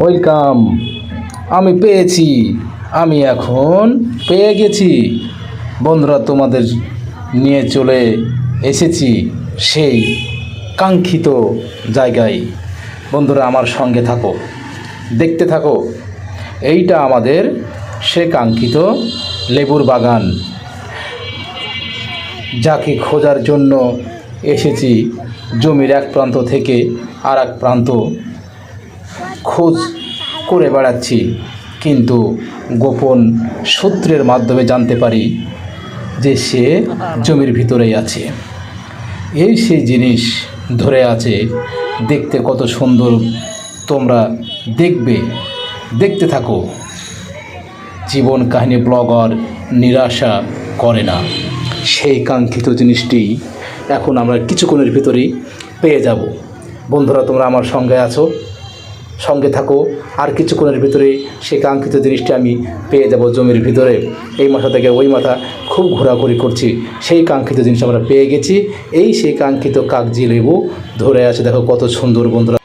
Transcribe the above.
Welcome. আমি পেয়েছি, আমি এখন পেয়ে গেছি। বন্ধুরা, তোমাদের নিয়ে চলে এসেছি সেই কাঙ্ক্ষিত জায়গায়। বন্ধুরা, আমার সঙ্গে থাকো, দেখতে থাকো। এইটা আমাদের সে কাঙ্ক্ষিত লেবুর বাগান, যাকে খোঁজার জন্য এসেছি জমির এক প্রান্ত থেকে আর এক প্রান্ত খোঁজ করে বেড়াচ্ছি, কিন্তু গোপন সূত্রের মাধ্যমে জানতে পারি যে সে জমির ভিতরেই আছে। এই সেই জিনিস ধরে আছে, দেখতে কত সুন্দর। তোমরা দেখবে, দেখতে থাকো। জীবন কাহিনী ব্লগার নিরাশা করে না। সেই কাঙ্ক্ষিত জিনিসটি এখন আমরা কিছুক্ষণের ভিতরেই পেয়ে যাব। বন্ধুরা, তোমরা আমার সঙ্গে আছো, সঙ্গে থাকো। আর কিছুক্ষণের ভিতরে সেই কাঙ্ক্ষিত জিনিসটি আমি পেয়ে যাব জমির ভিতরে। এই মাথা থেকে ওই মাথা খুব ঘোরাঘুরি করছি, সেই কাঙ্ক্ষিত জিনিস আমরা পেয়ে গেছি। এই সেই কাঙ্ক্ষিত কাগজি লেবু ধরে আছে, দেখো কত সুন্দর। বন্ধুরা,